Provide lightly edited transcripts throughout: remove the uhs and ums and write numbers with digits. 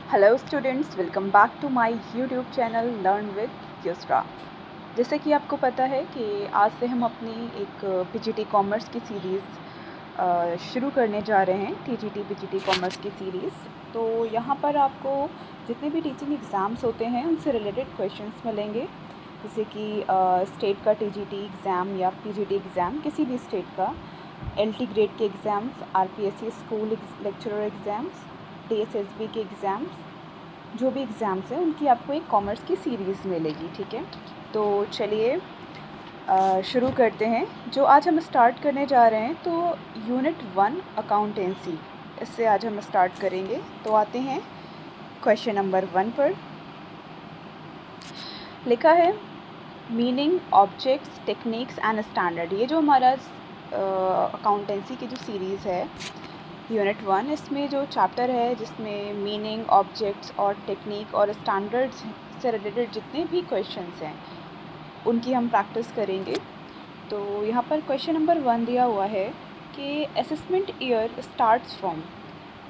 Hello students, welcome back to my YouTube channel learn with Yusra. जैसे कि आपको पता है कि आज से हम अपनी एक पीजीटी कॉमर्स की सीरीज़ शुरू करने जा रहे हैं, टीजीटी पीजीटी कॉमर्स की सीरीज़। तो यहाँ पर आपको जितने भी टीचिंग एग्ज़ाम्स होते हैं उनसे रिलेटेड क्वेश्चंस मिलेंगे, जैसे कि स्टेट का टीजीटी एग्ज़ाम या पीजीटी एग्ज़ाम, किसी भी स्टेट का, एलटी ग्रेड के exams, RPSC school lecturer exams, DSSB के एग्ज़ाम्स, जो भी एग्ज़ाम्स हैं उनकी आपको एक कॉमर्स की सीरीज़ मिलेगी। ठीक है, तो चलिए शुरू करते हैं। जो आज हम स्टार्ट करने जा रहे हैं तो यूनिट 1 अकाउंटेंसी, इससे आज हम स्टार्ट करेंगे। तो आते हैं क्वेश्चन नंबर 1 पर। लिखा है meaning, objects, techniques and standard. ये जो हमारा अकाउंटेंसी की जो सीरीज़ है यूनिट 1, इसमें जो चैप्टर है जिसमें मीनिंग, ऑब्जेक्ट्स और टेक्निक और स्टैंडर्ड्स से रिलेटेड जितने भी क्वेश्चंस हैं उनकी हम प्रैक्टिस करेंगे। तो यहाँ पर क्वेश्चन नंबर 1 दिया हुआ है कि असेसमेंट ईयर स्टार्ट्स फ्रॉम।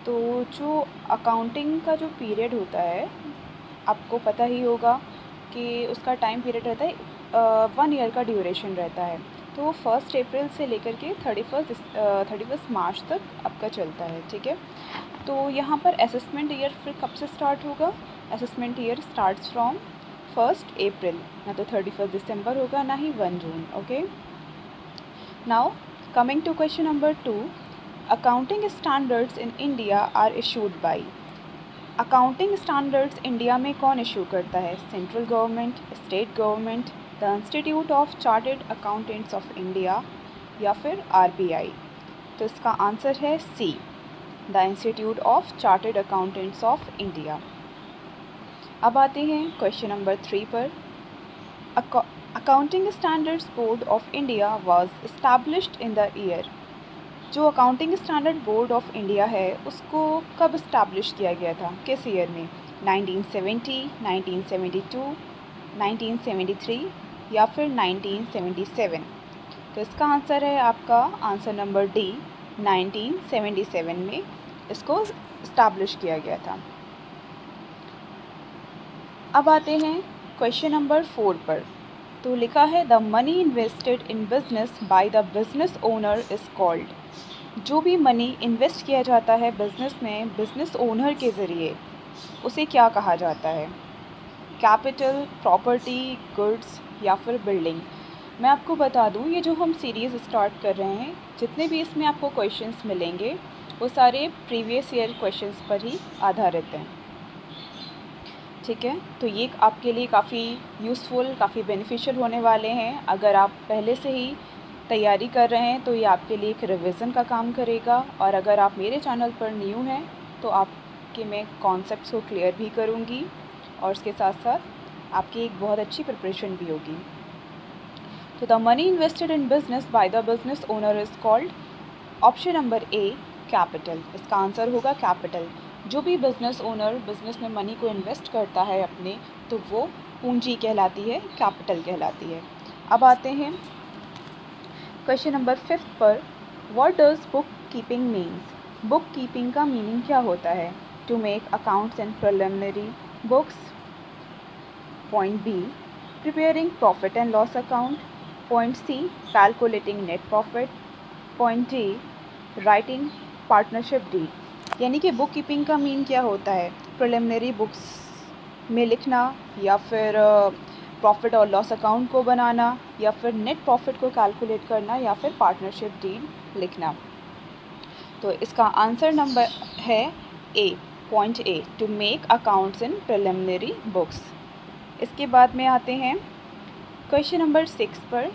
तो जो अकाउंटिंग का जो पीरियड होता है, आपको पता ही होगा कि उसका टाइम पीरियड रहता है 1 ईयर का ड्यूरेशन रहता है। तो 1 अप्रैल से लेकर के 31 मार्च तक आपका चलता है। ठीक है, तो यहाँ पर असेसमेंट ईयर फिर कब से स्टार्ट होगा? Assessment year starts from 1 April, ना तो 31 दिसंबर होगा ना ही 1 जून। Okay, now coming to question number 2, accounting standards in India are issued by. Accounting standards India में कौन इशू करता है? Central government, state government, the institute of chartered accountants of India या फिर आरबीआई। तो इसका आंसर है C, the institute of chartered accountants of India. अब आते हैं क्वेश्चन नंबर 3 पर। Accounting standards board of India was established in the year. जो accounting standard board of India है उसको कब इस्टेब्लिश किया गया था, किस ईयर में? 1970, 1972, 1973 या फिर 1977। तो इसका आंसर है आपका आंसर नंबर डी, 1977 में इसको इस्टेब्लिश किया गया था। अब आते हैं क्वेश्चन नंबर 4 पर। तो लिखा है the money invested in business by the business owner is called. जो भी मनी इन्वेस्ट किया जाता है बिज़नेस में बिज़नेस ओनर के ज़रिए, उसे क्या कहा जाता है? कैपिटल, प्रॉपर्टी, गुड्स या फिर बिल्डिंग? मैं आपको बता दूं, ये जो हम सीरीज़ स्टार्ट कर रहे हैं, जितने भी इसमें आपको क्वेश्चंस मिलेंगे वो सारे प्रीवियस ईयर क्वेश्चंस पर ही आधारित हैं। ठीक है, तो ये आपके लिए काफ़ी यूज़फुल, काफ़ी बेनिफिशियल होने वाले हैं। अगर आप पहले से ही तैयारी कर रहे हैं तो ये आपके लिए एक रिवीजन का काम करेगा, और अगर आप मेरे चैनल पर न्यू हैं तो आपके मैं कॉन्सेप्ट्स को क्लियर भी करूँगी और उसके साथ साथ आपकी एक बहुत अच्छी प्रिपरेशन भी होगी। तो the money invested in business by the business owner is called, option number A, capital. इसका आंसर होगा कैपिटल। जो भी बिज़नेस ओनर बिज़नेस में मनी को इन्वेस्ट करता है अपने, तो वो पूंजी कहलाती है, कैपिटल कहलाती है। अब आते हैं क्वेश्चन नंबर 5 पर। What does book keeping means? Book keeping का मीनिंग क्या होता है? To make accounts and preliminary books, point B preparing profit and loss account, point C calculating net profit, point D writing partnership deed. यानी कि book keeping का mean क्या होता है? प्रिलिमिनरी बुक्स में लिखना, या फिर प्रॉफिट और लॉस अकाउंट को बनाना, या फिर नेट प्रॉफिट को कैलकुलेट करना, या फिर पार्टनरशिप डीड लिखना। तो इसका आंसर नंबर है A, point A, to make accounts in preliminary books. इसके बाद में आते हैं क्वेश्चन नंबर 6 पर।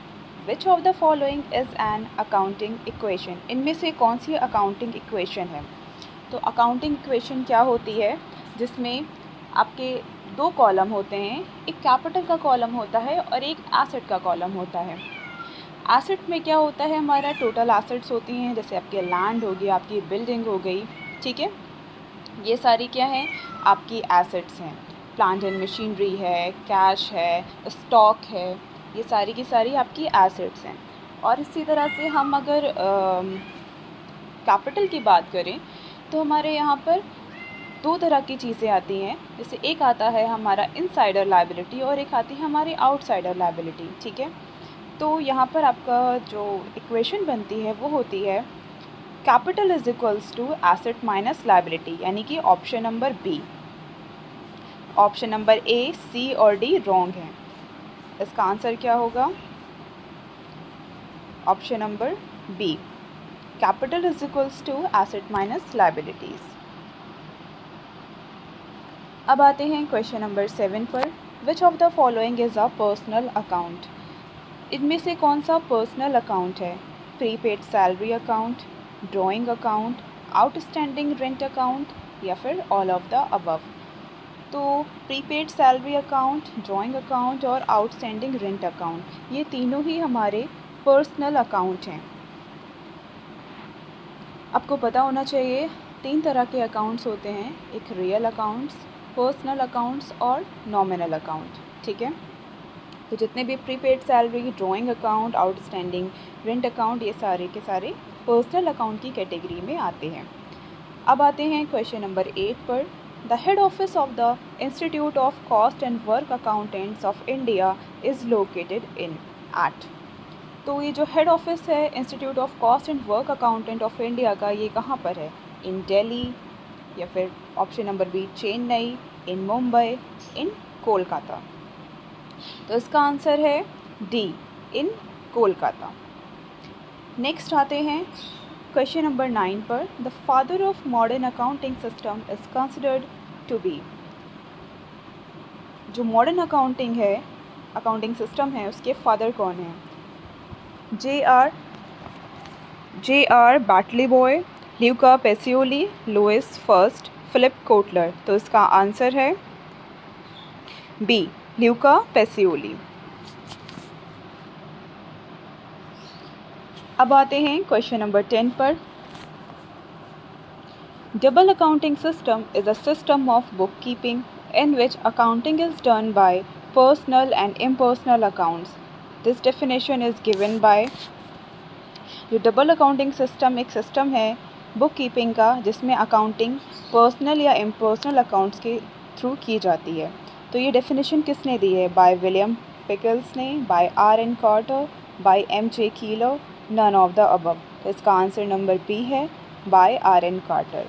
Which of the following is an accounting equation? इनमें से कौन सी अकाउंटिंग इक्वेशन है? तो अकाउंटिंग इक्वेशन क्या होती है जिसमें आपके 2 कॉलम होते हैं, एक कैपिटल का कॉलम होता है और एक एसेट का कॉलम होता है। एसेट में क्या होता है, हमारा टोटल एसेट्स होती हैं, जैसे आपके लैंड हो गई, आपकी बिल्डिंग हो गई। ठीक है, ये सारी क्या हैं, आपकी एसेट्स हैं। प्लांट एंड मशीनरी है, कैश है, स्टॉक है, ये सारी की सारी आपकी एसेट्स हैं। और इसी तरह से हम अगर कैपिटल की बात करें तो हमारे यहाँ पर दो तरह की चीज़ें आती हैं, जैसे एक आता है हमारा इनसाइडर लायबिलिटी और एक आती है हमारी आउटसाइडर लायबिलिटी, ठीक है। तो यहाँ पर आपका जो इक्वेशन बनती है वो होती है capital is equals to asset minus liability, यानी कि option number B. Option number A, C और डी रॉन्ग है। इसका आंसर क्या होगा? Option number B, capital is equals to asset minus liabilities. अब आते हैं क्वेश्चन नंबर 7 पर। Which of the following is a personal account? इनमें से कौन सा पर्सनल अकाउंट है? Prepaid salary account, drawing account, outstanding rent account या फिर ऑल ऑफ द अबव। तो prepaid salary account, drawing account और आउटस्टैंडिंग रेंट अकाउंट, ये तीनों ही हमारे पर्सनल अकाउंट हैं। आपको पता होना चाहिए 3 तरह के अकाउंट्स होते हैं, एक रियल अकाउंट्स, पर्सनल अकाउंट्स और नॉमिनल अकाउंट, ठीक है। तो जितने भी prepaid salary, drawing account, outstanding rent account, ये सारे के सारे पर्सनल अकाउंट की कैटेगरी में आते हैं। अब आते हैं क्वेश्चन नंबर 8 पर। The head office of the institute of cost and work accountants of India is located in at. तो ये जो हेड ऑफिस है institute of cost and work accountant of India का, ये कहाँ पर है? इन दिल्ली या फिर option number B Chennai, in Mumbai, in Kolkata. तो इसका आंसर है डी, इन कोलकाता। नेक्स्ट आते हैं क्वेश्चन नंबर 9 पर। The father of modern accounting system is considered to be. जो मॉडर्न अकाउंटिंग सिस्टम है उसके फादर कौन हैं? J R Batliboi, Luca Pacioli, Louis first, Philip Kotler. तो इसका आंसर है बी, ल्यूका पेसियोली। अब आते हैं क्वेश्चन नंबर 10 पर। Double accounting system is a system of book keeping in which accounting is done by personal and impersonal accounts. This definition is given by. जो double accounting system एक system है book keeping का, जिसमें accounting personal या impersonal accounts के through की जाती है। तो ये डेफिनेशन किसने दी है? बाय विलियम पिकल्स ने, by R.N. Carter, by M.J. Keeler, none of the above. तो इसका आंसर नंबर बी है, बाय R.N. कार्टर।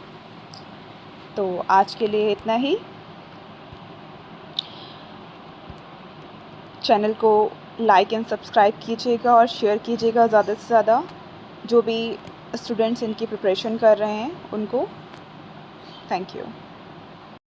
तो आज के लिए इतना ही। चैनल को लाइक एंड सब्सक्राइब कीजिएगा और शेयर कीजिएगा ज़्यादा से ज़्यादा। जो भी स्टूडेंट्स इनकी प्रिपरेशन कर रहे हैं उनको थैंक यू।